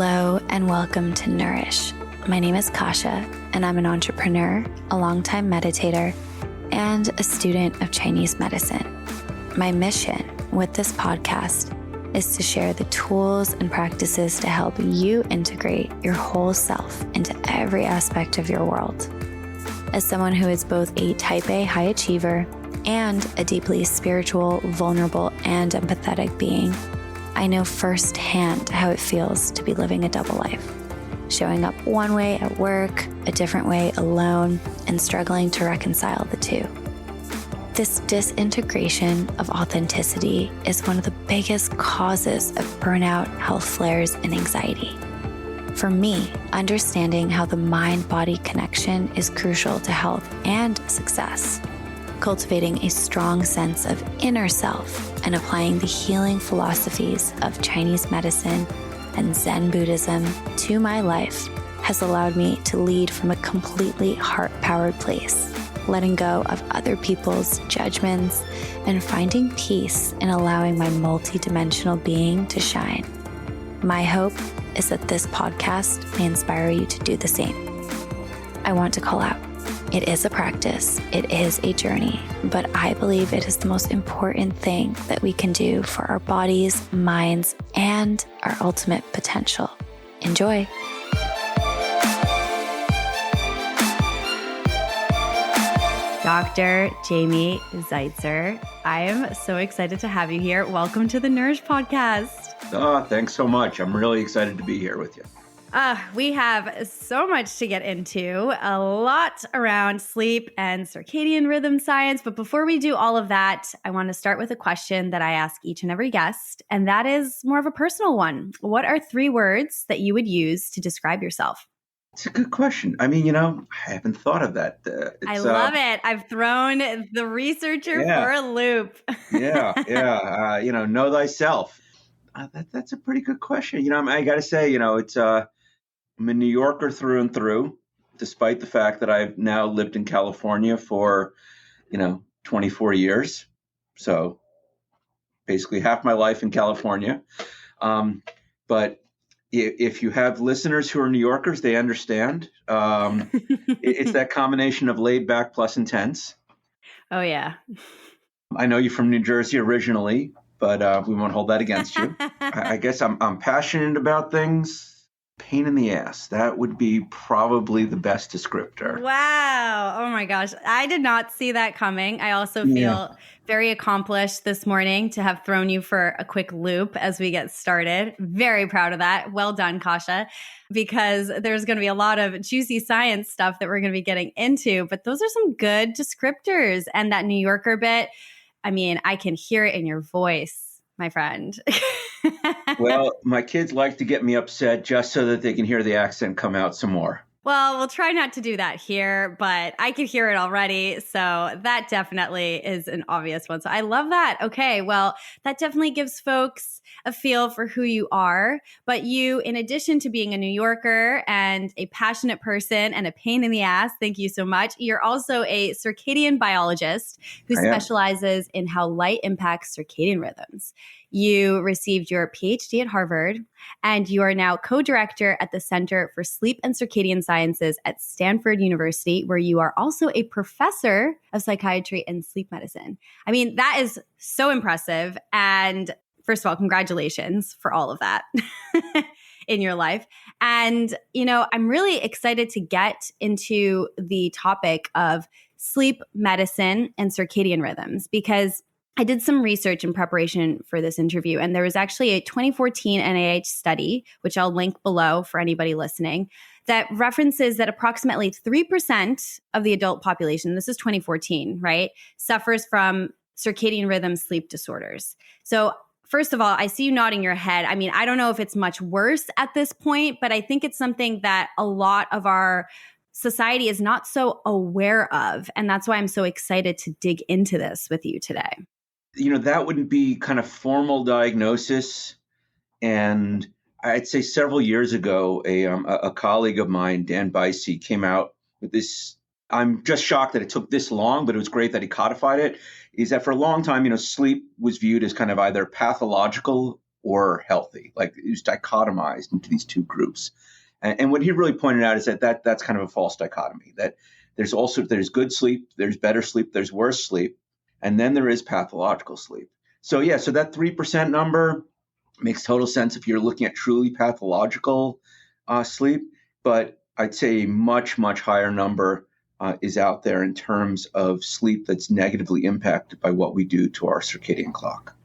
Hello and welcome to Nourish. My name is Kasha and I'm an entrepreneur, a longtime meditator, and a student of Chinese medicine. My mission with this podcast is to share the tools and practices to help you integrate your whole self into every aspect of your world. As someone who is both a type A high achiever and a deeply spiritual, vulnerable, and empathetic being, I know firsthand how it feels to be living a double life, showing up one way at work, a different way alone, and struggling to reconcile the two. This disintegration of authenticity is one of the biggest causes of burnout, health flares, and anxiety. For me, understanding how the mind-body connection is crucial to health and success. Cultivating a strong sense of inner self and applying the healing philosophies of Chinese medicine and Zen Buddhism to my life has allowed me to lead from a completely heart-powered place, letting go of other people's judgments and finding peace in allowing my multidimensional being to shine. My hope is that this podcast may inspire you to do the same. I want to call out, it is a practice, it is a journey, but I believe it is the most important thing that we can do for our bodies, minds, and our ultimate potential. Enjoy. Dr. Jamie Zeitzer, I am so excited to have you here. Welcome to the Nourish podcast. Oh, thanks so much. I'm really excited to be here with you. We have so much to get into, a lot around sleep and circadian rhythm science. But before we do all of that, I want to start with a question that I ask each and every guest, and that is more of a personal one. What are 3 words that you would use to describe yourself? It's a good question. I mean, I haven't thought of that. I love it. I've thrown the researcher for a loop. Know thyself. That's a pretty good question. I got to say, I'm a New Yorker through and through, despite the fact that I've now lived in California for, 24 years. So basically half my life in California. But if you have listeners who are New Yorkers, they understand. It's that combination of laid back plus intense. Oh, yeah. I know you're from New Jersey originally, but we won't hold that against you. I guess I'm passionate about things. Pain in the ass. That would be probably the best descriptor. Wow. Oh my gosh. I did not see that coming. I also feel very accomplished this morning to have thrown you for a quick loop as we get started. Very proud of that. Well done, Kasha, because there's going to be a lot of juicy science stuff that we're going to be getting into, but those are some good descriptors. And that New Yorker bit, I mean, I can hear it in your voice, my friend. Well, my kids like to get me upset just so that they can hear the accent come out some more. Well, we'll try not to do that here, but I can hear it already. So that definitely is an obvious one. So I love that. Okay, well, that definitely gives folks a feel for who you are. But you, in addition to being a New Yorker and a passionate person and a pain in the ass, thank you so much. You're also a circadian biologist who specializes in how light impacts circadian rhythms. You received your PhD at Harvard, and you are now co-director at the Center for Sleep and Circadian Sciences at Stanford University, where you are also a professor of psychiatry and sleep medicine. I mean, that is so impressive. And first of all, congratulations for all of that in your life. And, I'm really excited to get into the topic of sleep medicine and circadian rhythms, because I did some research in preparation for this interview, and there was actually a 2014 NIH study, which I'll link below for anybody listening, that references that approximately 3% of the adult population, this is 2014, right, suffers from circadian rhythm sleep disorders. So first of all, I see you nodding your head. I mean, I don't know if it's much worse at this point, but I think it's something that a lot of our society is not so aware of. And that's why I'm so excited to dig into this with you today. That wouldn't be kind of formal diagnosis. And I'd say several years ago, a colleague of mine, Dan Bicey, came out with this. I'm just shocked that it took this long, but it was great that he codified it. Is that for a long time, sleep was viewed as kind of either pathological or healthy. Like it was dichotomized into these two groups. And what he really pointed out is that's kind of a false dichotomy, that there's good sleep, there's better sleep, there's worse sleep, and then there is pathological sleep. So that 3% number makes total sense if you're looking at truly pathological sleep, but I'd say a much, much higher number is out there in terms of sleep that's negatively impacted by what we do to our circadian clock.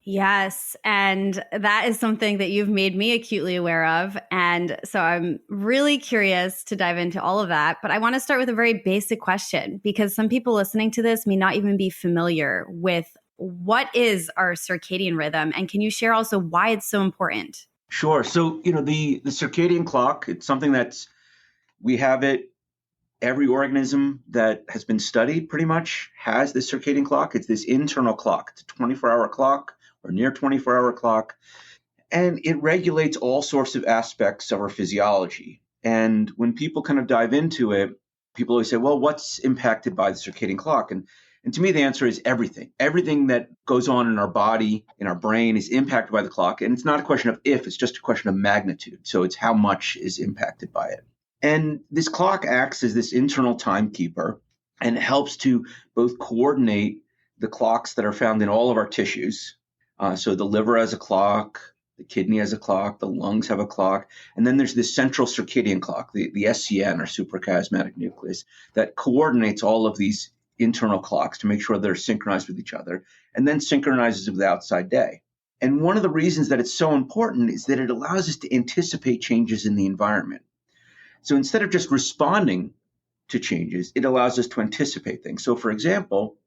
Yes. And that is something that you've made me acutely aware of. And so I'm really curious to dive into all of that. But I want to start with a very basic question, because some people listening to this may not even be familiar with what is our circadian rhythm. And can you share also why it's so important? Sure. So, the circadian clock, it's something we have it. Every organism that has been studied pretty much has this circadian clock. It's this internal clock. It's a 24-hour clock or near 24-hour clock. And it regulates all sorts of aspects of our physiology. And when people kind of dive into it, people always say, well, what's impacted by the circadian clock? And to me, the answer is everything. Everything that goes on in our body, in our brain, is impacted by the clock. And it's not a question of if, it's just a question of magnitude. So it's how much is impacted by it. And this clock acts as this internal timekeeper and helps to both coordinate the clocks that are found in all of our tissues. So the liver has a clock, the kidney has a clock, the lungs have a clock. And then there's this central circadian clock, the SCN, or suprachiasmatic nucleus, that coordinates all of these internal clocks to make sure they're synchronized with each other, and then synchronizes with the outside day. And one of the reasons that it's so important is that it allows us to anticipate changes in the environment. So instead of just responding to changes, it allows us to anticipate things. So for example,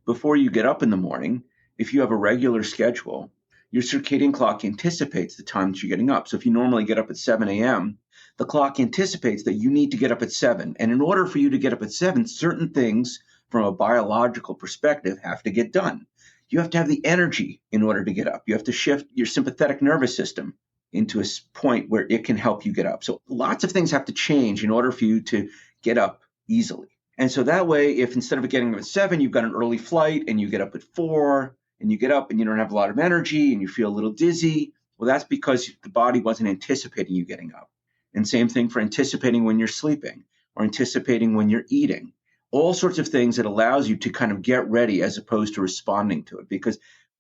before you get up in the morning, if you have a regular schedule, your circadian clock anticipates the time that you're getting up. So if you normally get up at 7 a.m., the clock anticipates that you need to get up at 7. And in order for you to get up at 7, certain things from a biological perspective have to get done. You have to have the energy in order to get up. You have to shift your sympathetic nervous system into a point where it can help you get up. So lots of things have to change in order for you to get up easily. And so that way, if instead of getting up at 7, you've got an early flight and you get up at 4 and you get up and you don't have a lot of energy and you feel a little dizzy, well, that's because the body wasn't anticipating you getting up. And same thing for anticipating when you're sleeping or anticipating when you're eating. All sorts of things that allows you to kind of get ready as opposed to responding to it. Because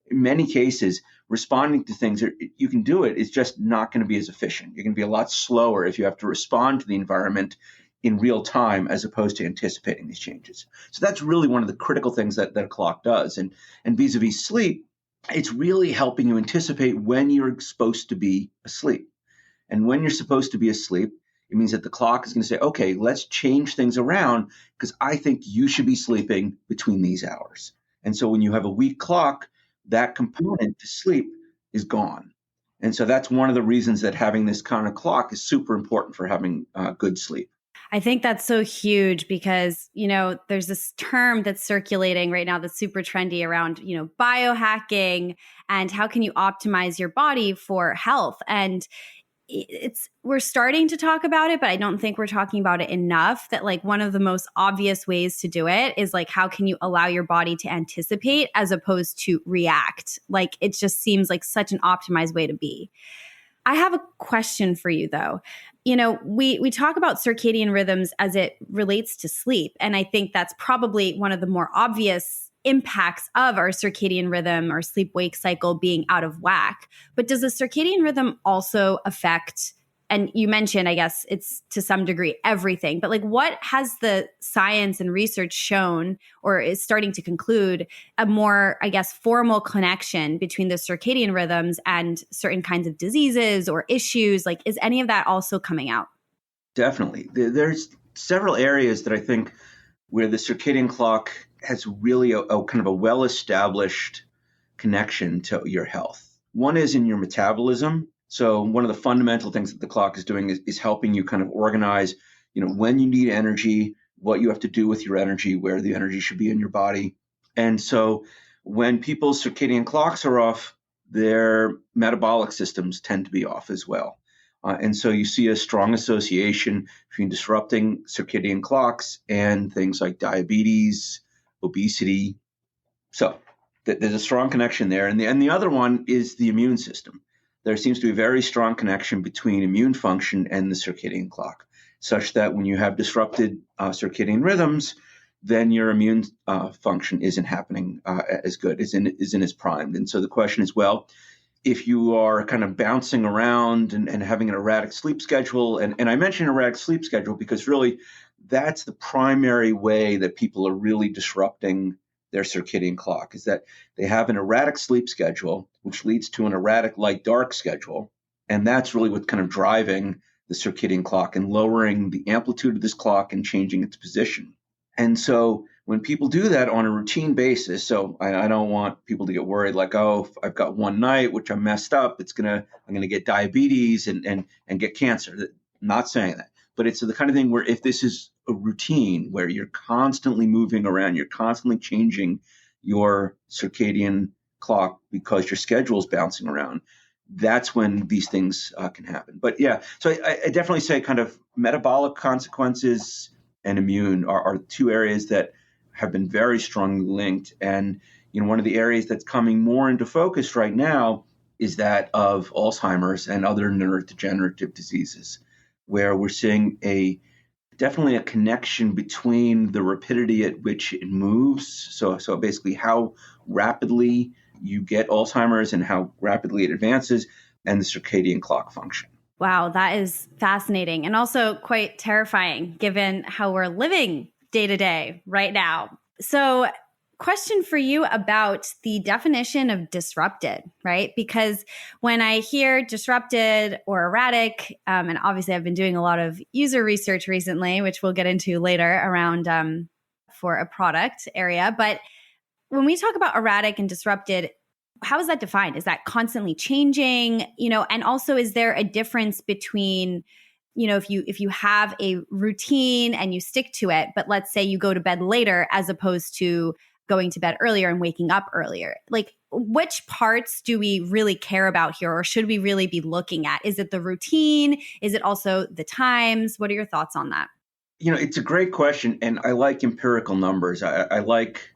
in many cases, responding to things, you can do it, it's just not going to be as efficient. You're going to be a lot slower if you have to respond to the environment in real time as opposed to anticipating these changes. So that's really one of the critical things that a clock does. And vis-a-vis sleep, it's really helping you anticipate when you're supposed to be asleep. And when you're supposed to be asleep, it means that the clock is going to say, okay, let's change things around because I think you should be sleeping between these hours. And so when you have a weak clock, that component to sleep is gone. And so that's one of the reasons that having this kind of clock is super important for having good sleep. I think that's so huge because, there's this term that's circulating right now that's super trendy around, biohacking and how can you optimize your body for health. And we're starting to talk about it, but I don't think we're talking about it enough. That like one of the most obvious ways to do it is like, how can you allow your body to anticipate as opposed to react? Like, it just seems like such an optimized way to be. I have a question for you though. We talk about circadian rhythms as it relates to sleep. And I think that's probably one of the more obvious impacts of our circadian rhythm or sleep-wake cycle being out of whack. But does the circadian rhythm also affect, and you mentioned, I guess it's to some degree everything, but like what has the science and research shown or is starting to conclude a more, I guess, formal connection between the circadian rhythms and certain kinds of diseases or issues? Like, is any of that also coming out? Definitely. There's several areas that I think where the circadian clock has really a kind of a well-established connection to your health. One is in your metabolism. So one of the fundamental things that the clock is doing is helping you kind of organize, when you need energy, what you have to do with your energy, where the energy should be in your body. And so when people's circadian clocks are off, their metabolic systems tend to be off as well. And so you see a strong association between disrupting circadian clocks and things like diabetes, obesity. So there's a strong connection there. And the other one is the immune system. there seems to be a very strong connection between immune function and the circadian clock, such that when you have disrupted circadian rhythms, then your immune function isn't happening as good, isn't as primed. And so the question is, well, if you are kind of bouncing around and having an erratic sleep schedule, and I mention erratic sleep schedule because really that's the primary way that people are really disrupting their circadian clock, is that they have an erratic sleep schedule, which leads to an erratic light-dark schedule. And that's really what's kind of driving the circadian clock and lowering the amplitude of this clock and changing its position. And so when people do that on a routine basis, so I don't want people to get worried like, oh, if I've got one night, which I'm messed up, I'm going to get diabetes and get cancer. I'm not saying that. But it's the kind of thing where if this is a routine where you're constantly moving around, you're constantly changing your circadian clock because your schedule is bouncing around, that's when these things can happen. But yeah, so I definitely say kind of metabolic consequences and immune are two areas that have been very strongly linked. And one of the areas that's coming more into focus right now is that of Alzheimer's and other neurodegenerative diseases, where we're seeing definitely a connection between the rapidity at which it moves. So basically how rapidly you get Alzheimer's and how rapidly it advances, and the circadian clock function. Wow, that is fascinating and also quite terrifying given how we're living day to day right now. So, question for you about the definition of disrupted, right? Because when I hear disrupted or erratic, and obviously I've been doing a lot of user research recently, which we'll get into later around for a product area. But when we talk about erratic and disrupted, how is that defined? Is that constantly changing? And also, is there a difference between, if you have a routine and you stick to it, but let's say you go to bed later as opposed to going to bed earlier and waking up earlier? Like, which parts do we really care about here, or should we really be looking at? Is it the routine? Is it also the times? What are your thoughts on that? It's a great question, and I like empirical numbers. I like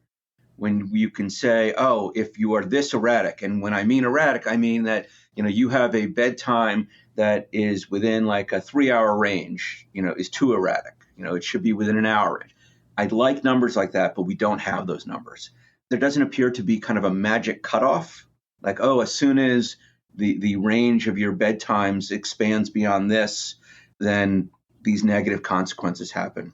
when you can say, oh, if you are this erratic, and when I mean erratic, I mean that, you have a bedtime that is within like a 3-hour range, is too erratic. It should be within an hour range. I'd like numbers like that, but we don't have those numbers. There doesn't appear to be kind of a magic cutoff, like, oh, as soon as the range of your bedtimes expands beyond this, then these negative consequences happen.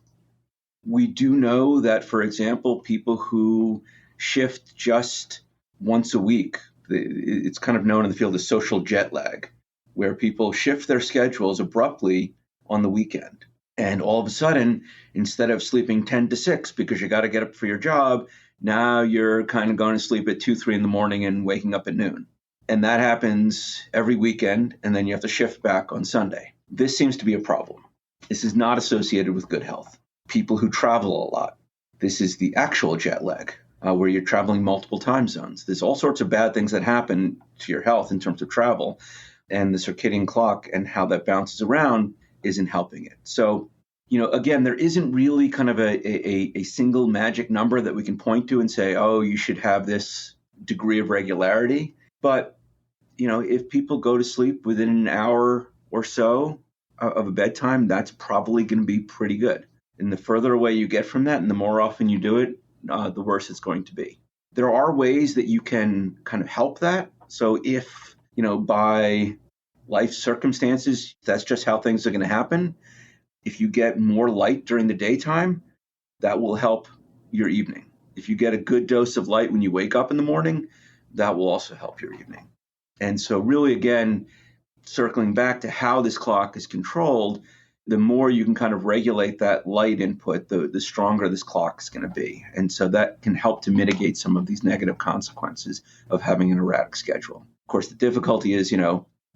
We do know that, for example, people who shift just once a week, it's kind of known in the field as social jet lag, where people shift their schedules abruptly on the weekend. And all of a sudden, instead of sleeping 10 to 6 because you got to get up for your job, now you're kind of going to sleep at 2, 3 in the morning and waking up at noon. And that happens every weekend, and then you have to shift back on Sunday. This seems to be a problem. This is not associated with good health. People who travel a lot, this is the actual jet lag, where you're traveling multiple time zones. There's all sorts of bad things that happen to your health in terms of travel, and the circadian clock and how that bounces around isn't helping it. So, again, there isn't really kind of a single magic number that we can point to and say, oh, you should have this degree of regularity. But, if people go to sleep within an hour or so of a bedtime, that's probably going to be pretty good. And the further away you get from that and the more often you do it, the worse it's going to be. There are ways that you can kind of help that. So if, by life circumstances, that's just how things are going to happen. If you get more light during the daytime, that will help your evening. If you get a good dose of light when you wake up in the morning, that will also help your evening. And so really, again, circling back to how this clock is controlled, the more you can kind of regulate that light input, the stronger this clock is going to be. And so that can help to mitigate some of these negative consequences of having an erratic schedule. Of course, the difficulty is,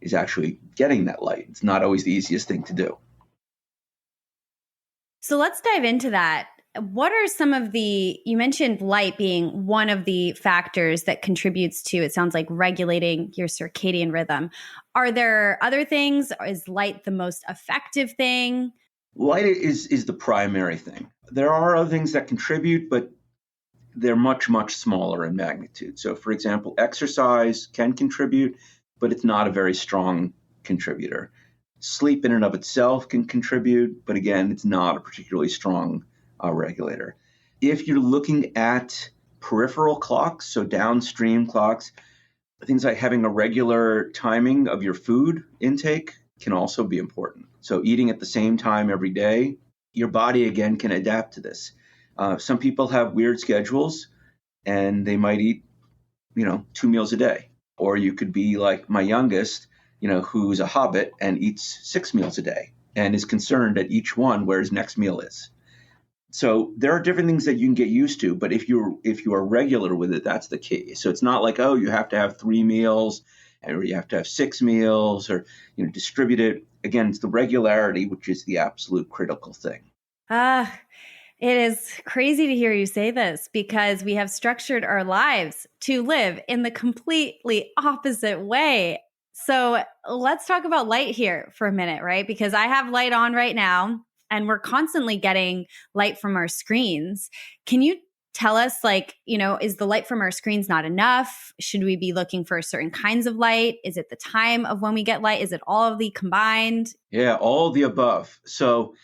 is actually getting that light. It's not always the easiest thing to do. So let's dive into that. What are some of you mentioned light being one of the factors that contributes to, it sounds like, regulating your circadian rhythm. Are there other things? Is light the most effective thing? Light is the primary thing. There are other things that contribute, but they're much, much smaller in magnitude. So, for example, exercise can contribute, but it's not a very strong contributor. Sleep in and of itself can contribute, but again, it's not a particularly strong regulator. If you're looking at peripheral clocks, so downstream clocks, things like having a regular timing of your food intake can also be important. So eating at the same time every day, your body, again, can adapt to this. Some people have weird schedules and they might eat, 2 meals a day. Or you could be like my youngest, who's a hobbit and eats 6 meals a day and is concerned at each one where his next meal is. So there are different things that you can get used to, but if you are regular with it, that's the key. So it's not like, oh, you have to have 3 meals or you have to have 6 meals or, distribute it. Again, it's the regularity, which is the absolute critical thing. It is crazy to hear you say this because we have structured our lives to live in the completely opposite way. So let's talk about light here for a minute, right? Because I have light on right now and we're constantly getting light from our screens. Can you tell us, is the light from our screens not enough? Should we be looking for certain kinds of light? Is it the time of when we get light? Is it all of the combined? Yeah, all of the above. So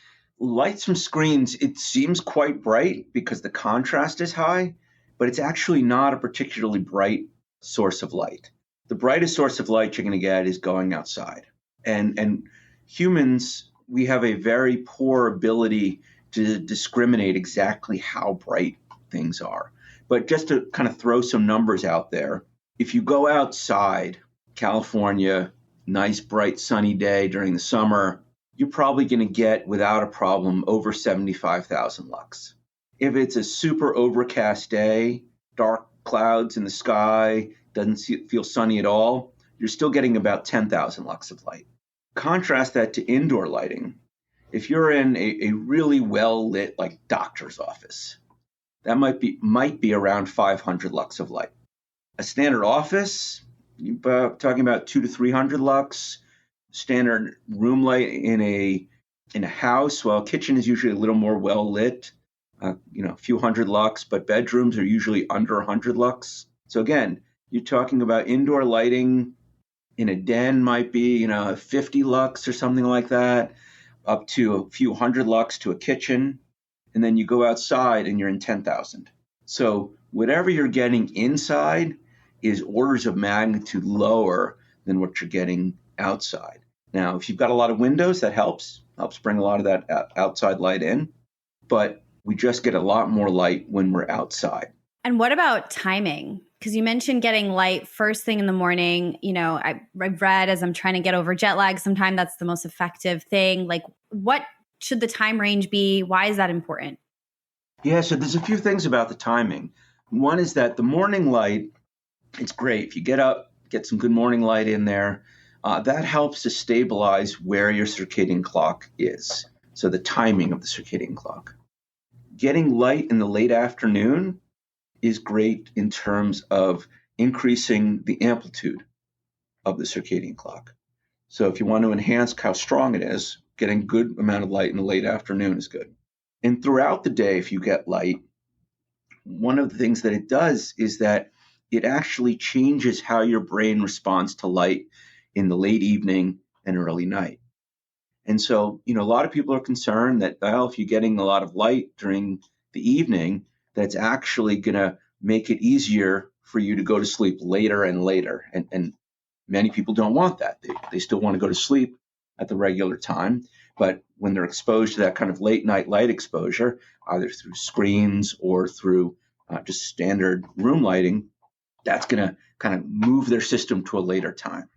lights from screens, it seems quite bright because the contrast is high, but it's actually not a particularly bright source of light. The brightest source of light you're going to get is going outside. And humans, we have a very poor ability to discriminate exactly how bright things are. But just to kind of throw some numbers out there, if you go outside, California, nice, bright, sunny day during the summer, you're probably going to get, without a problem, over 75,000 lux. If it's a super overcast day, dark clouds in the sky, doesn't feel sunny at all, you're still getting about 10,000 lux of light. Contrast that to indoor lighting. If you're in a really well-lit, like doctor's office, that might be around 500 lux of light. A standard office, you're talking about 200 to 300 lux. Standard room light in a house, well, kitchen is usually a little more well lit, a few hundred lux, but bedrooms are usually under 100 lux. So again, you're talking about indoor lighting in a den might be 50 lux or something like that, up to a few hundred lux to a kitchen, and then you go outside and you're in 10,000. So whatever you're getting inside is orders of magnitude lower than what you're getting outside. Now, if you've got a lot of windows, that helps bring a lot of that outside light in, but we just get a lot more light when we're outside. And what about timing? Because you mentioned getting light first thing in the morning. I've read as I'm trying to get over jet lag, sometimes that's the most effective thing. Like, what should the time range be? Why is that important? Yeah, so there's a few things about the timing. One is that the morning light, it's great. If you get up, get some good morning light in there, that helps to stabilize where your circadian clock is. So the timing of the circadian clock. Getting light in the late afternoon is great in terms of increasing the amplitude of the circadian clock. So if you want to enhance how strong it is, getting a good amount of light in the late afternoon is good. And throughout the day, if you get light, one of the things that it does is that it actually changes how your brain responds to light in the late evening and early night. And so, a lot of people are concerned that, well, if you're getting a lot of light during the evening, that's actually going to make it easier for you to go to sleep later and later. And many people don't want that. They still want to go to sleep at the regular time. But when they're exposed to that kind of late night light exposure, either through screens or through just standard room lighting, that's going to kind of move their system to a later time.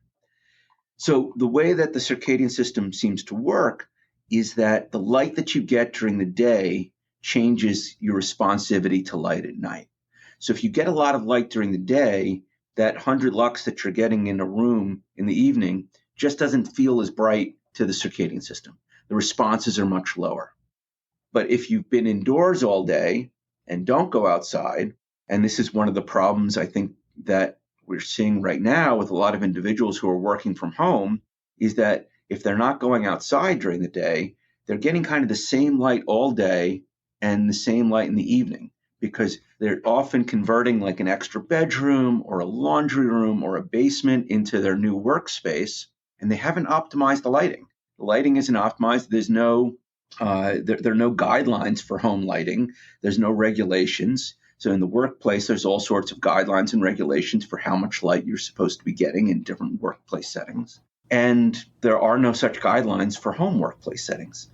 So the way that the circadian system seems to work is that the light that you get during the day changes your responsivity to light at night. So if you get a lot of light during the day, that 100 lux that you're getting in a room in the evening just doesn't feel as bright to the circadian system. The responses are much lower. But if you've been indoors all day and don't go outside, and this is one of the problems I think that we're seeing right now with a lot of individuals who are working from home, is that if they're not going outside during the day, they're getting kind of the same light all day and the same light in the evening. because they're often converting like an extra bedroom or a laundry room or a basement into their new workspace, and they haven't optimized the lighting. The lighting isn't optimized. There's no there are no guidelines for home lighting. There's no regulations. So in the workplace, there's all sorts of guidelines and regulations for how much light you're supposed to be getting in different workplace settings. And there are no such guidelines for home workplace settings.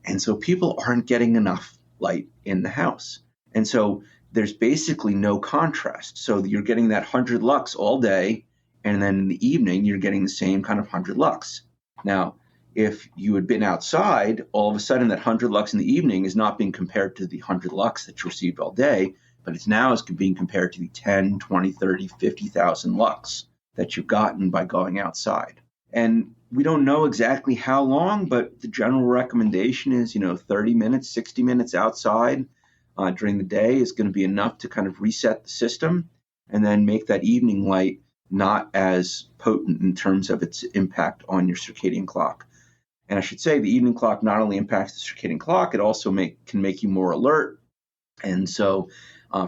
And so people aren't getting enough light in the house. And so there's basically no contrast. So you're getting that 100 lux all day, and then in the evening, you're getting the same kind of 100 lux. Now, if you had been outside, all of a sudden that 100 lux in the evening is not being compared to the 100 lux that you received all day, but it's now is being compared to the 10, 20, 30, 50,000 lux that you've gotten by going outside. And we don't know exactly how long, but the general recommendation is, 30 minutes, 60 minutes outside during the day is going to be enough to kind of reset the system and then make that evening light not as potent in terms of its impact on your circadian clock. And I should say the evening clock not only impacts the circadian clock, it also can make you more alert. And so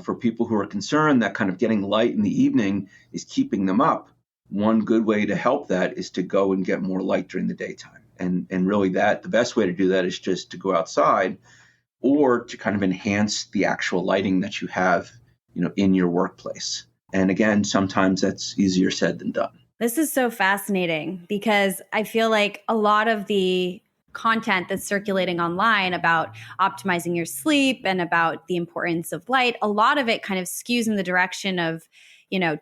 for people who are concerned that kind of getting light in the evening is keeping them up, one good way to help that is to go and get more light during the daytime. And really the best way to do that is just to go outside or to kind of enhance the actual lighting that you have, in your workplace. And again, sometimes that's easier said than done. This is so fascinating because I feel like a lot of the content that's circulating online about optimizing your sleep and about the importance of light, a lot of it kind of skews in the direction of,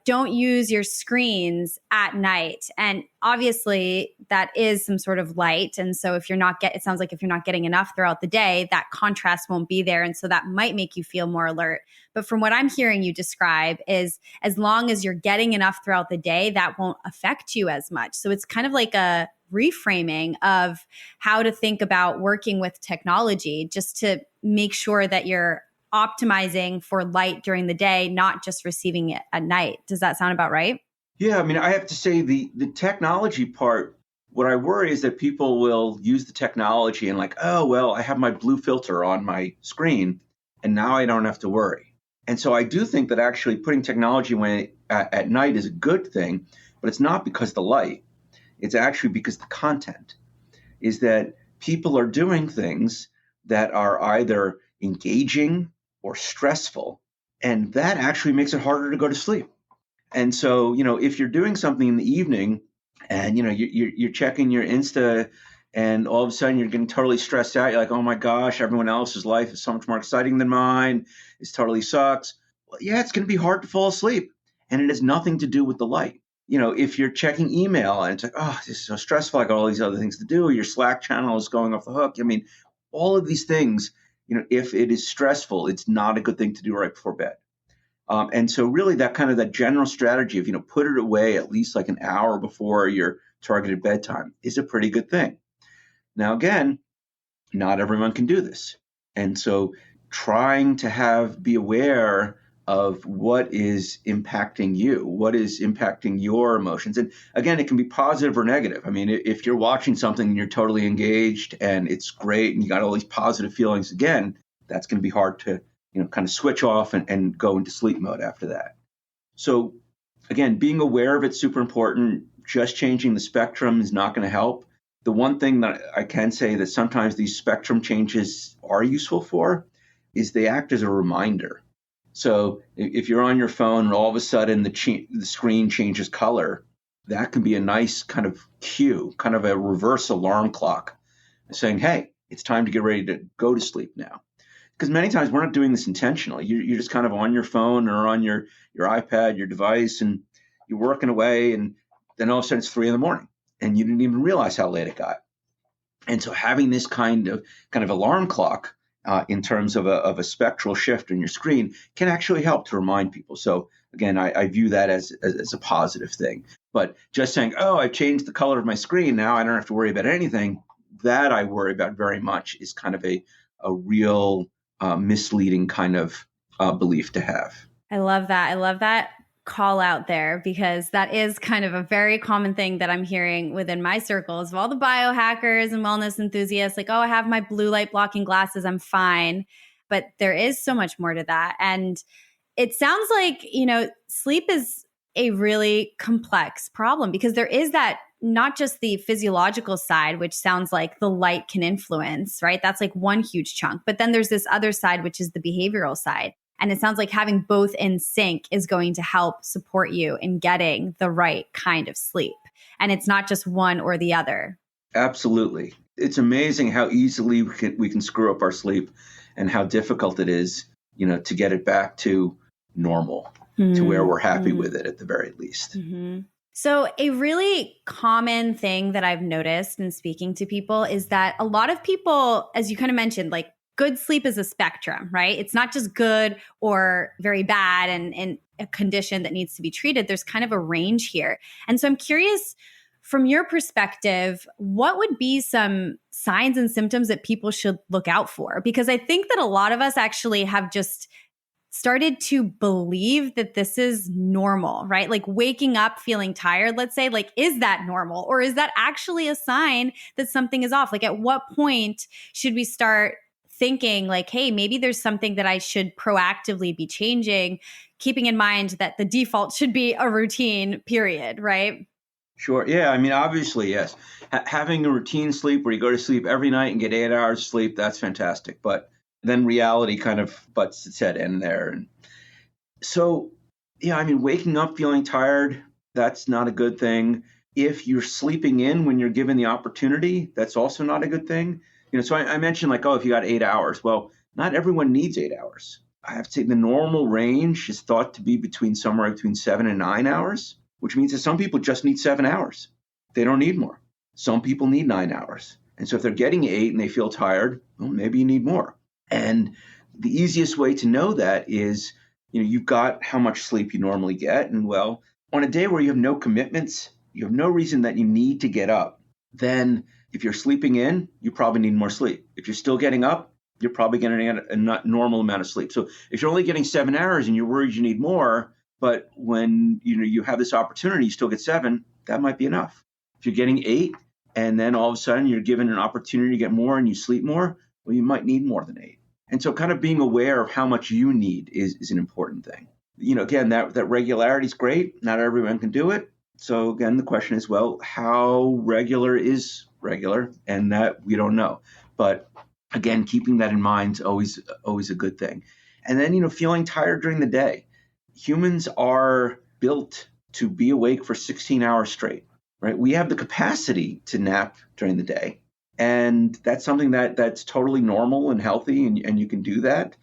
don't use your screens at night. And obviously that is some sort of light. And so it sounds like if you're not getting enough throughout the day, that contrast won't be there. And so that might make you feel more alert. But from what I'm hearing you describe is as long as you're getting enough throughout the day, that won't affect you as much. So it's kind of like a reframing of how to think about working with technology just to make sure that you're optimizing for light during the day, not just receiving it at night. Does that sound about right? Yeah, I mean, I have to say the technology part, what I worry is that people will use the technology and like, oh, well, I have my blue filter on my screen and now I don't have to worry. And so I do think that actually putting technology at night is a good thing, but it's not because of the light. It's actually because the content is that people are doing things that are either engaging or stressful, and that actually makes it harder to go to sleep. And so, if you're doing something in the evening and, you're checking your Insta and all of a sudden you're getting totally stressed out, you're like, oh my gosh, everyone else's life is so much more exciting than mine. It totally sucks. Well, yeah, it's going to be hard to fall asleep. And it has nothing to do with the light. If you're checking email and it's like, oh, this is so stressful, I got all these other things to do, your Slack channel is going off the hook. I mean, all of these things, if it is stressful, it's not a good thing to do right before bed. And so really that general strategy of, put it away at least like an hour before your targeted bedtime is a pretty good thing. Now, again, not everyone can do this. And so trying to be aware of what is impacting you, what is impacting your emotions. And again, it can be positive or negative. I mean, if you're watching something and you're totally engaged and it's great and you got all these positive feelings, again, that's going to be hard to, kind of switch off and go into sleep mode after that. So again, being aware of it's super important. Just changing the spectrum is not going to help. The one thing that I can say that sometimes these spectrum changes are useful for is they act as a reminder. So if you're on your phone and all of a sudden the screen changes color, that can be a nice kind of cue, kind of a reverse alarm clock saying, hey, it's time to get ready to go to sleep now. Because many times we're not doing this intentionally. You're just kind of on your phone or on your iPad, your device, and you're working away. And then all of a sudden it's 3 a.m. and you didn't even realize how late it got. And so having this kind of alarm clock in terms of a spectral shift on your screen can actually help to remind people. So again, I view that as a positive thing. But just saying, oh, I've changed the color of my screen, now I don't have to worry about anything, that I worry about very much is kind of a real misleading kind of belief to have. I love that. I love that call out there because that is kind of a very common thing that I'm hearing within my circles of all the biohackers and wellness enthusiasts. Like, oh, I have my blue light blocking glasses, I'm fine. but there is so much more to that. And it sounds like, sleep is a really complex problem because there is that not just the physiological side, which sounds like the light can influence, right? That's like one huge chunk. But then there's this other side, which is the behavioral side. And it sounds like having both in sync is going to help support you in getting the right kind of sleep. And it's not just one or the other. Absolutely. It's amazing how easily we can screw up our sleep and how difficult it is, to get it back to normal, to where we're happy with it at the very least. So a really common thing that I've noticed in speaking to people is that a lot of people, as you kind of mentioned, like good sleep is a spectrum, right? It's not just good or very bad and a condition that needs to be treated. There's kind of a range here. And so I'm curious, from your perspective, what would be some signs and symptoms that people should look out for? Because I think that a lot of us actually have just started to believe that this is normal, right? Like waking up feeling tired, let's say, like, is that normal? Or is that actually a sign that something is off? Like, at what point should we start thinking like, hey, maybe there's something that I should proactively be changing, keeping in mind that the default should be a routine, period, right? Sure. Yeah. I mean, obviously, yes. Having a routine sleep where you go to sleep every night and get 8 hours of sleep, that's fantastic. But then reality kind of butts its head in there. And so, I mean, waking up feeling tired, that's not a good thing. If you're sleeping in when you're given the opportunity, that's also not a good thing. So I mentioned like, if you got 8 hours. Well, not everyone needs 8 hours. I have to say the normal range is thought to be somewhere between 7 and 9 hours, which means that some people just need 7 hours. They don't need more. Some people need 9 hours. And so if they're getting 8 and they feel tired, well, maybe you need more. And the easiest way to know that is, you've got how much sleep you normally get. And well, on a day where you have no commitments, you have no reason that you need to get up, then if you're sleeping in, you probably need more sleep. If you're still getting up, you're probably getting a not normal amount of sleep. So if you're only getting 7 hours and you're worried you need more, but when you have this opportunity, you still get 7, that might be enough. If you're getting 8 and then all of a sudden you're given an opportunity to get more and you sleep more, well, you might need more than 8. And so kind of being aware of how much you need is an important thing. Again, that regularity is great. Not everyone can do it. So again, the question is, well, how regular is regular? And that we don't know. But again, keeping that in mind is always a good thing. And then, feeling tired during the day. Humans are built to be awake for 16 hours straight, right? We have the capacity to nap during the day. And that's something that's totally normal and healthy, and you can do that.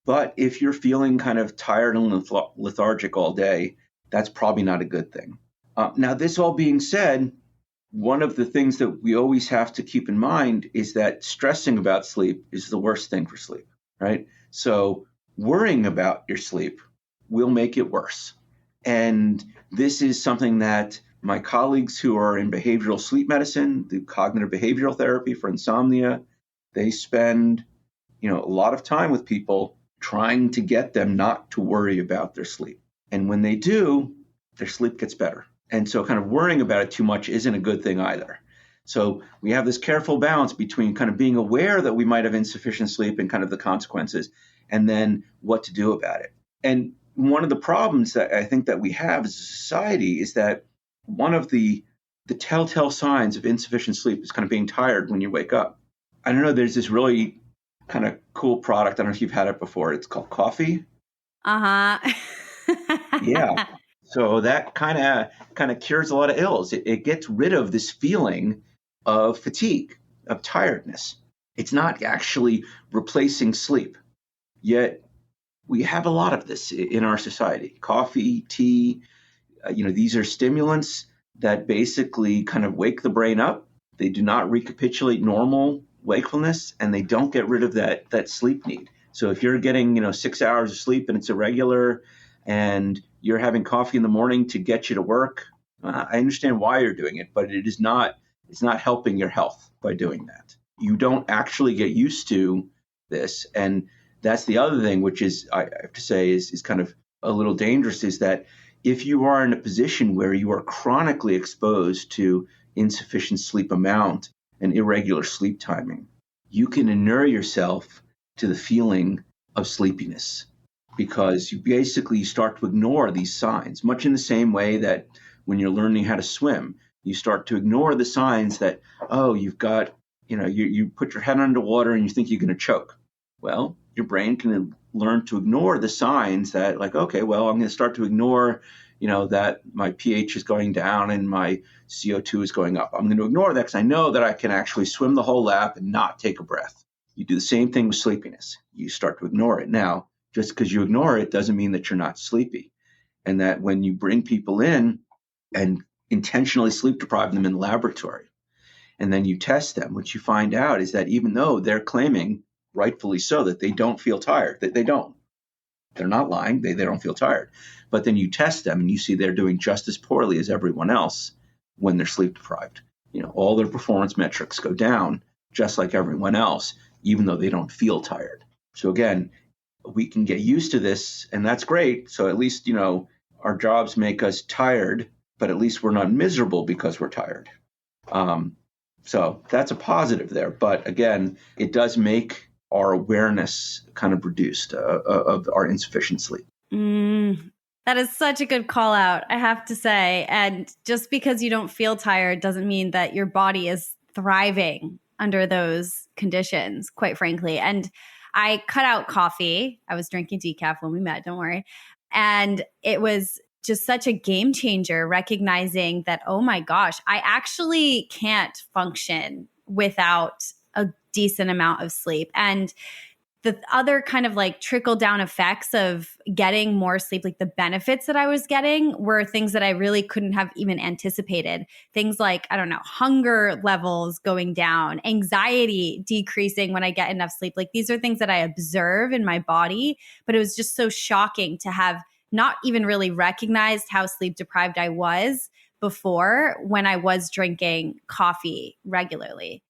But if you're feeling kind of tired and lethargic all day, that's probably not a good thing. Now, this all being said, one of the things that we always have to keep in mind is that stressing about sleep is the worst thing for sleep, right? So worrying about your sleep will make it worse. And this is something that my colleagues who are in behavioral sleep medicine, do cognitive behavioral therapy for insomnia, they spend, a lot of time with people trying to get them not to worry about their sleep. And when they do, their sleep gets better. And so kind of worrying about it too much isn't a good thing either. So we have this careful balance between kind of being aware that we might have insufficient sleep and kind of the consequences, and then what to do about it. And one of the problems that I think that we have as a society is that one of the telltale signs of insufficient sleep is kind of being tired when you wake up. I don't know, there's this really kind of cool product. I don't know if you've had it before. It's called coffee. Uh-huh. Yeah. So that kind of cures a lot of ills. It gets rid of this feeling of fatigue, of tiredness. It's not actually replacing sleep. Yet we have a lot of this in our society. Coffee, tea, these are stimulants that basically kind of wake the brain up. They do not recapitulate normal wakefulness, and they don't get rid of that sleep need. So if you're getting 6 hours of sleep and it's irregular, and you're having coffee in the morning to get you to work, I understand why you're doing it, but it's not helping your health by doing that. You don't actually get used to this, and that's the other thing, which is, I have to say, is kind of a little dangerous, is that if you are in a position where you are chronically exposed to insufficient sleep amount and irregular sleep timing, you can inure yourself to the feeling of sleepiness, because you basically start to ignore these signs, much in the same way that when you're learning how to swim, you start to ignore the signs that, oh, you've got, you put your head underwater and you think you're going to choke. Well, your brain can learn to ignore the signs that, like, okay, well, I'm going to start to ignore, that my pH is going down and my CO2 is going up. I'm going to ignore that because I know that I can actually swim the whole lap and not take a breath. You do the same thing with sleepiness. You start to ignore it. Now, just because you ignore it doesn't mean that you're not sleepy. And that when you bring people in and intentionally sleep deprive them in the laboratory, and then you test them, what you find out is that even though they're claiming, rightfully so, that they don't feel tired, that they don't. They're not lying. They don't feel tired. But then you test them and you see they're doing just as poorly as everyone else when they're sleep deprived. All their performance metrics go down just like everyone else, even though they don't feel tired. So again, we can get used to this, and that's great. So at least, our jobs make us tired, but at least we're not miserable because we're tired. So that's a positive there. But again, it does make our awareness kind of reduced of our insufficient sleep. That is such a good call out, I have to say. And just because you don't feel tired doesn't mean that your body is thriving under those conditions, quite frankly. And I cut out coffee. I was drinking decaf when we met, don't worry. And it was just such a game changer, recognizing that, oh my gosh, I actually can't function without a decent amount of sleep. And the other kind of like trickle down effects of getting more sleep, like the benefits that I was getting, were things that I really couldn't have even anticipated. Things like, I don't know, hunger levels going down, anxiety decreasing when I get enough sleep. Like these are things that I observe in my body, but it was just so shocking to have not even really recognized how sleep deprived I was before when I was drinking coffee regularly.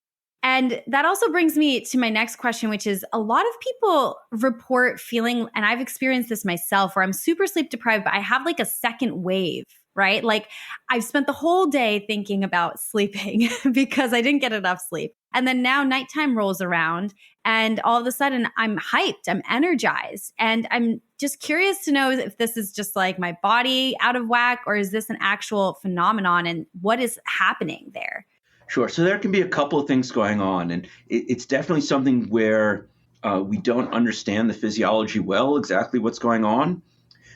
And that also brings me to my next question, which is a lot of people report feeling, and I've experienced this myself, where I'm super sleep deprived, but I have like a second wave, right? Like I've spent the whole day thinking about sleeping because I didn't get enough sleep. And then now nighttime rolls around and all of a sudden I'm hyped, I'm energized. And I'm just curious to know if this is just like my body out of whack, or is this an actual phenomenon, and what is happening there? Sure. So there can be a couple of things going on, and it's definitely something where we don't understand the physiology well, exactly what's going on.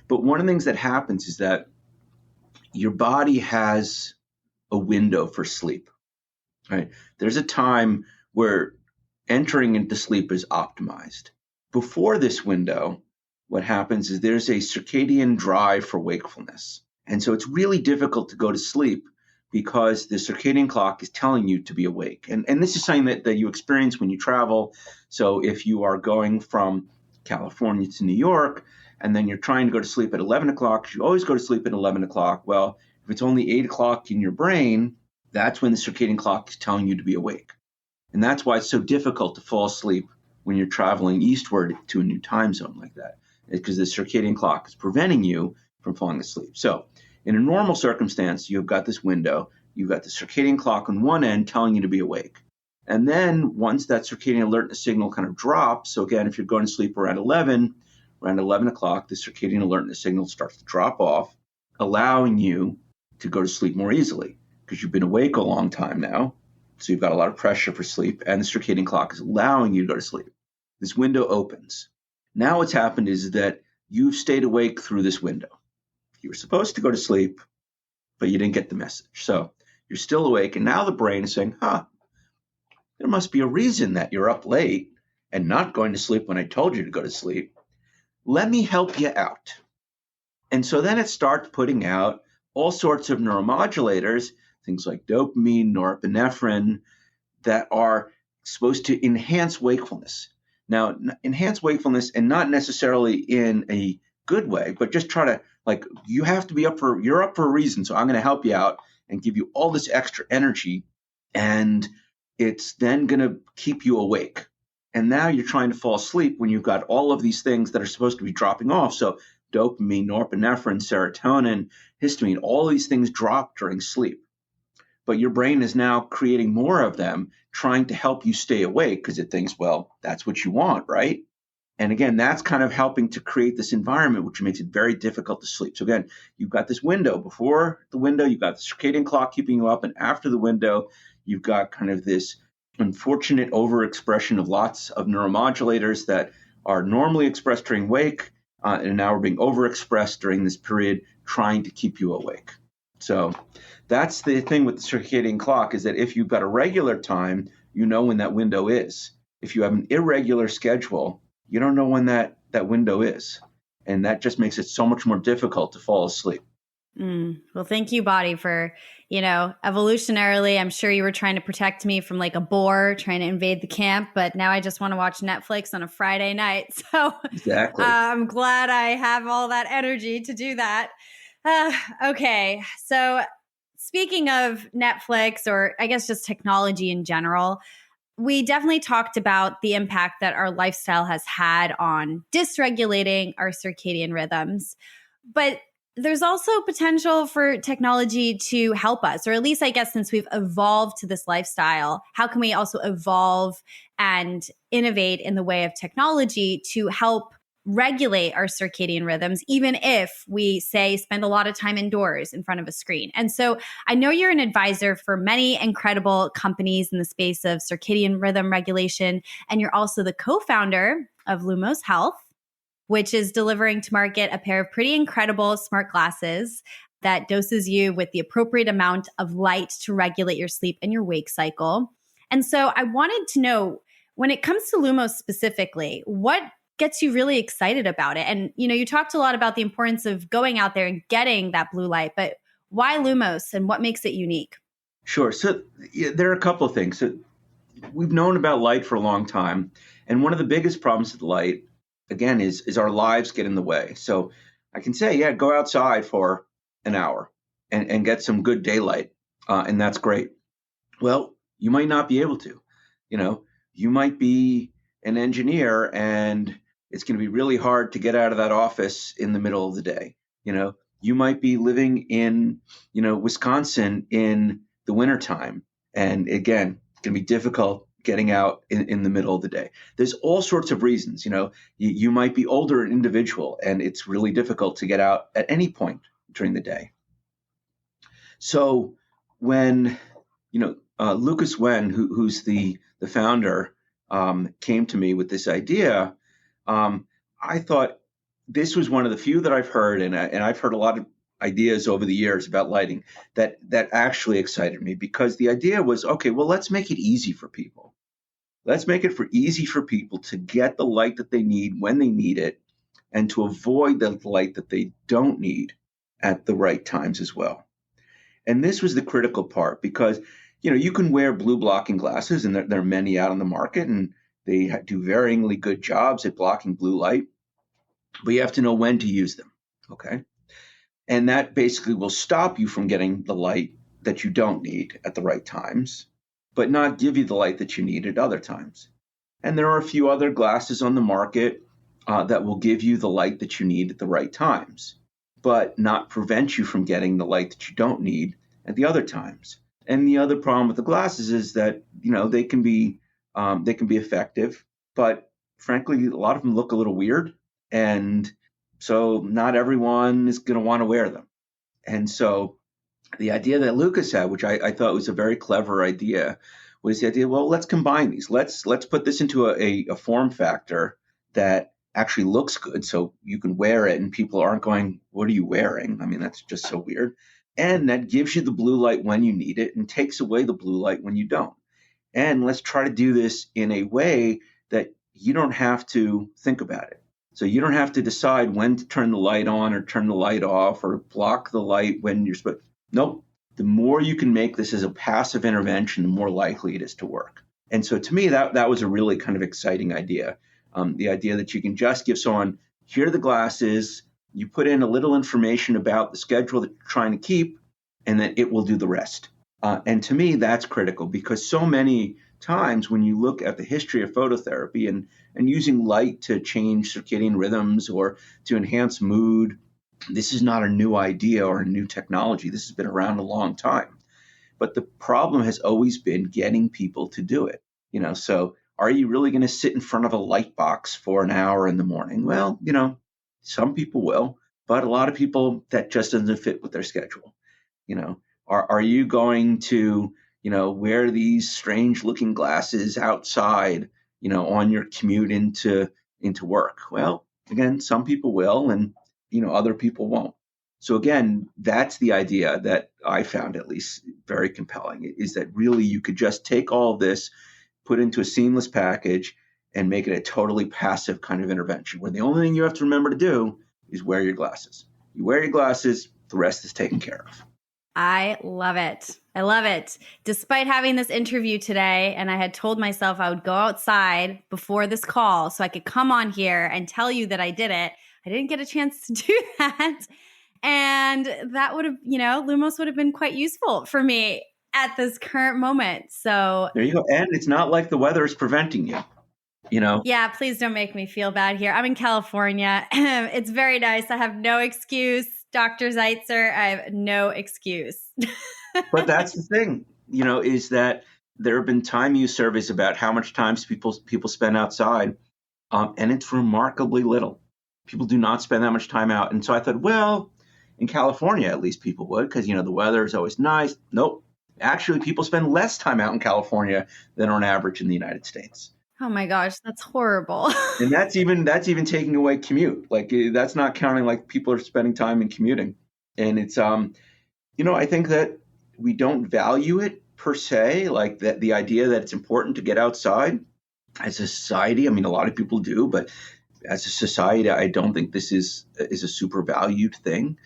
But one of the things that happens is that your body has a window for sleep, right? There's a time where entering into sleep is optimized. Before this window, what happens is there's a circadian drive for wakefulness. And so it's really difficult to go to sleep because the circadian clock is telling you to be awake. And this is something that you experience when you travel. So if you are going from California to New York, and then you're trying to go to sleep at 11 o'clock, because you always go to sleep at 11 o'clock. Well, if it's only 8 o'clock in your brain, that's when the circadian clock is telling you to be awake. And that's why it's so difficult to fall asleep when you're traveling eastward to a new time zone like that. It's because the circadian clock is preventing you from falling asleep. So in a normal circumstance, you've got this window, you've got the circadian clock on one end telling you to be awake. And then once that circadian alertness signal kind of drops, so again, if you're going to sleep around 11 o'clock, the circadian alertness signal starts to drop off, allowing you to go to sleep more easily because you've been awake a long time now. So you've got a lot of pressure for sleep, and the circadian clock is allowing you to go to sleep. This window opens. Now what's happened is that you've stayed awake through this window. You were supposed to go to sleep, but you didn't get the message. So you're still awake, and now the brain is saying, there must be a reason that you're up late and not going to sleep when I told you to go to sleep. Let me help you out. And so then it starts putting out all sorts of neuromodulators, things like dopamine, norepinephrine, that are supposed to enhance wakefulness. Now, enhance wakefulness, and not necessarily in a good way, but just try to, like, you're up for a reason, so I'm going to help you out and give you all this extra energy, and it's then going to keep you awake. And now you're trying to fall asleep when you've got all of these things that are supposed to be dropping off. So dopamine, norepinephrine, serotonin, histamine, all these things drop during sleep. But your brain is now creating more of them, trying to help you stay awake because it thinks, well, that's what you want, right? And again, that's kind of helping to create this environment, which makes it very difficult to sleep. So again, you've got this window. Before the window, you've got the circadian clock keeping you up. And after the window, you've got kind of this unfortunate overexpression of lots of neuromodulators that are normally expressed during wake, and now are being overexpressed during this period, trying to keep you awake. So that's the thing with the circadian clock, is that if you've got a regular time, you know when that window is. If you have an irregular schedule, you don't know when that window is. And that just makes it so much more difficult to fall asleep. Well, thank you, body, for, evolutionarily, I'm sure you were trying to protect me from like a boar trying to invade the camp, but now I just want to watch Netflix on a Friday night. So Exactly. I'm glad I have all that energy to do that. Okay. So speaking of Netflix, or I guess just technology in general, we definitely talked about the impact that our lifestyle has had on dysregulating our circadian rhythms. But there's also potential for technology to help us, or at least I guess since we've evolved to this lifestyle, how can we also evolve and innovate in the way of technology to help regulate our circadian rhythms, even if we say spend a lot of time indoors in front of a screen? And so I know you're an advisor for many incredible companies in the space of circadian rhythm regulation, and you're also the co-founder of Lumos Health, which is delivering to market a pair of pretty incredible smart glasses that doses you with the appropriate amount of light to regulate your sleep and your wake cycle. And so I wanted to know, when it comes to Lumos specifically, what gets you really excited about it? And, you talked a lot about the importance of going out there and getting that blue light, but why Lumos and what makes it unique? Sure. So there are a couple of things. So we've known about light for a long time. And one of the biggest problems with light, again, is our lives get in the way. So I can say, yeah, go outside for an hour and get some good daylight. And that's great. Well, you might not be able to. You might be an engineer and it's going to be really hard to get out of that office in the middle of the day. You might be living in, Wisconsin in the wintertime. And again, it's going to be difficult getting out in the middle of the day. There's all sorts of reasons. You might be older an individual and it's really difficult to get out at any point during the day. So when, Lucas Wen, who's the founder, came to me with this idea, I thought this was one of the few that I've heard, and I've heard a lot of ideas over the years about lighting that actually excited me, because the idea was, okay, well, let's make it easy for people. Let's make it easy for people to get the light that they need when they need it, and to avoid the light that they don't need at the right times as well. And this was the critical part, because you can wear blue blocking glasses, and there are many out on the market, and they do varyingly good jobs at blocking blue light, but you have to know when to use them. Okay. And that basically will stop you from getting the light that you don't need at the right times, but not give you the light that you need at other times. And there are a few other glasses on the market that will give you the light that you need at the right times, but not prevent you from getting the light that you don't need at the other times. And the other problem with the glasses is that, they can be effective, but frankly, a lot of them look a little weird. And so not everyone is going to want to wear them. And so the idea that Lucas had, which I thought was a very clever idea, was the idea, well, let's combine these. Let's put this into a form factor that actually looks good, so you can wear it and people aren't going, what are you wearing? I mean, that's just so weird. And that gives you the blue light when you need it and takes away the blue light when you don't. And let's try to do this in a way that you don't have to think about it. So you don't have to decide when to turn the light on or turn the light off or block the light when you're supposed. Nope. The more you can make this as a passive intervention, the more likely it is to work. And so to me, that was a really kind of exciting idea. The idea that you can just give someone, here are the glasses, you put in a little information about the schedule that you're trying to keep, and then it will do the rest. And to me, that's critical, because so many times when you look at the history of phototherapy and using light to change circadian rhythms or to enhance mood, this is not a new idea or a new technology. This has been around a long time. But the problem has always been getting people to do it. So are you really going to sit in front of a light box for an hour in the morning? Well, some people will, but a lot of people that just doesn't fit with their schedule. Are you going to, wear these strange looking glasses outside, on your commute into work? Well, again, some people will, and, other people won't. So again, that's the idea that I found at least very compelling, is that really you could just take all of this, put into a seamless package, and make it a totally passive kind of intervention, where the only thing you have to remember to do is wear your glasses. You wear your glasses, the rest is taken care of. I love it. I love it. Despite having this interview today, and I had told myself I would go outside before this call so I could come on here and tell you that I did it, I didn't get a chance to do that. And that would have, Lumos would have been quite useful for me at this current moment. So there you go. And it's not like the weather is preventing you. Yeah, please don't make me feel bad here. I'm in California. It's very nice. I have no excuse. Dr. Zeitzer, I have no excuse. But that's the thing, is that there have been time use surveys about how much time people spend outside, and it's remarkably little. People do not spend that much time out. And so I thought, well, in California, at least people would, because, the weather is always nice. Nope. Actually, people spend less time out in California than on average in the United States. Oh my gosh, that's horrible. And that's even taking away commute. Like, that's not counting like people are spending time in commuting. And it's, I think that we don't value it per se, like that the idea that it's important to get outside as a society. I mean, a lot of people do, but as a society, I don't think this is a super valued thing.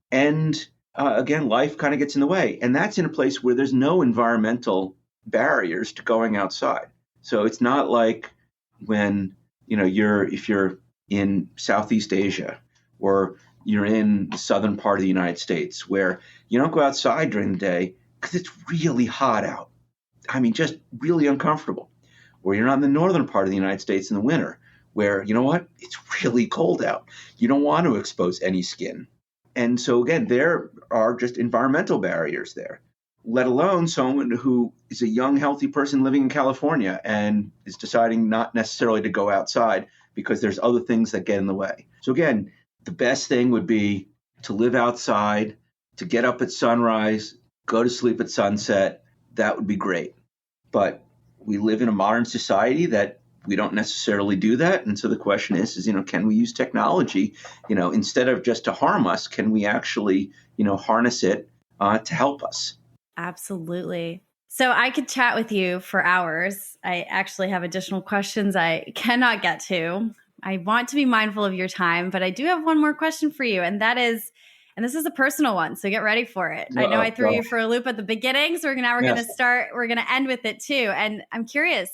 And again, life kind of gets in the way. And that's in a place where there's no environmental barriers to going outside. So it's not like when, if you're in Southeast Asia or you're in the southern part of the United States, where you don't go outside during the day because it's really hot out. I mean, just really uncomfortable. Or you're not in the northern part of the United States in the winter, where, it's really cold out. You don't want to expose any skin. And so again, there are just environmental barriers there, let alone someone who is a young, healthy person living in California and is deciding not necessarily to go outside because there's other things that get in the way. So again, the best thing would be to live outside, to get up at sunrise, go to sleep at sunset. That would be great. But we live in a modern society that we don't necessarily do that. And so the question is, can we use technology, instead of just to harm us, can we actually, harness it to help us? Absolutely. So I could chat with you for hours. I actually have additional questions I cannot get to. I want to be mindful of your time, but I do have one more question for you. And that is, and this is a personal one, so get ready for it. I know I threw you for a loop at the beginning, so we're going to end with it too. And I'm curious,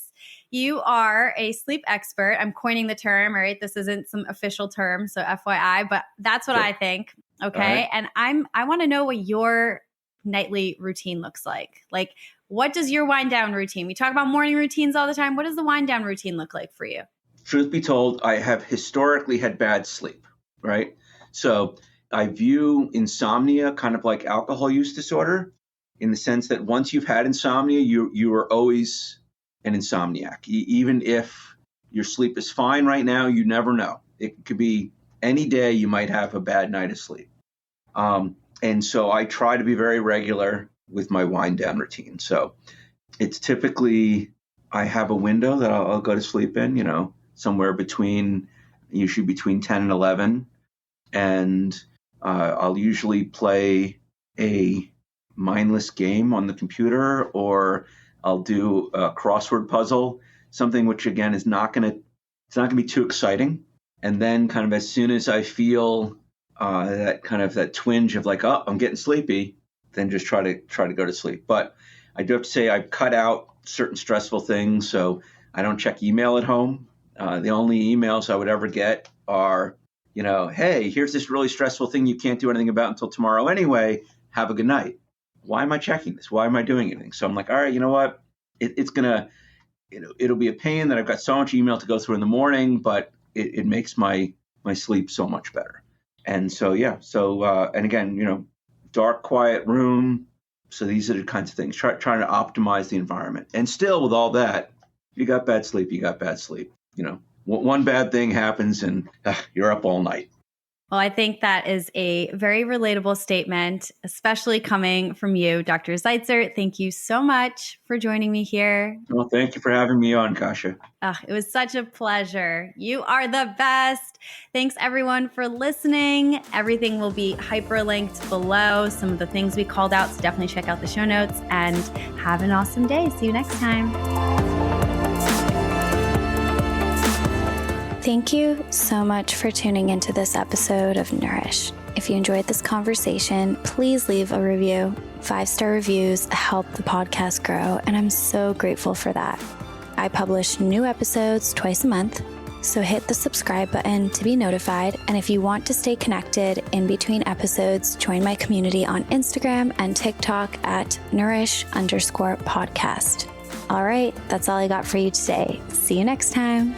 you are a sleep expert. I'm coining the term, right? This isn't some official term, so FYI, but that's what I think. Okay. Right. And I want to know what your nightly routine looks like. Like, what does your wind down routine? We talk about morning routines all the time. What does the wind down routine look like for you? Truth be told, I have historically had bad sleep, right? So I view insomnia kind of like alcohol use disorder, in the sense that once you've had insomnia, you are always an insomniac. Even if your sleep is fine right now, you never know. It could be any day you might have a bad night of sleep. And so I try to be very regular with my wind down routine. So it's typically, I have a window that I'll go to sleep in, somewhere usually between 10 and 11. And I'll usually play a mindless game on the computer, or I'll do a crossword puzzle, something which again is not going to be too exciting. And then kind of as soon as I feel that twinge of like, oh, I'm getting sleepy, then just try to go to sleep. But I do have to say I've cut out certain stressful things. So I don't check email at home. The only emails I would ever get are, hey, here's this really stressful thing you can't do anything about until tomorrow anyway. Have a good night. Why am I checking this? Why am I doing anything? So I'm like, all right, you know what? It'll be a pain that I've got so much email to go through in the morning, but it makes my sleep so much better. And so, yeah. So, and again, dark, quiet room. So these are the kinds of things, trying to optimize the environment. And still with all that, If you got bad sleep, you got bad sleep. One bad thing happens and you're up all night. Well, I think that is a very relatable statement, especially coming from you, Dr. Zeitzer. Thank you so much for joining me here. Well, thank you for having me on, Kasia. It was such a pleasure. You are the best. Thanks, everyone, for listening. Everything will be hyperlinked below, some of the things we called out, so definitely check out the show notes, and have an awesome day. See you next time. Thank you so much for tuning into this episode of Nourish. If you enjoyed this conversation, please leave a review. 5-star reviews help the podcast grow, and I'm so grateful for that. I publish new episodes twice a month, so hit the subscribe button to be notified. And if you want to stay connected in between episodes, join my community on Instagram and TikTok at nourish_podcast. All right, that's all I got for you today. See you next time.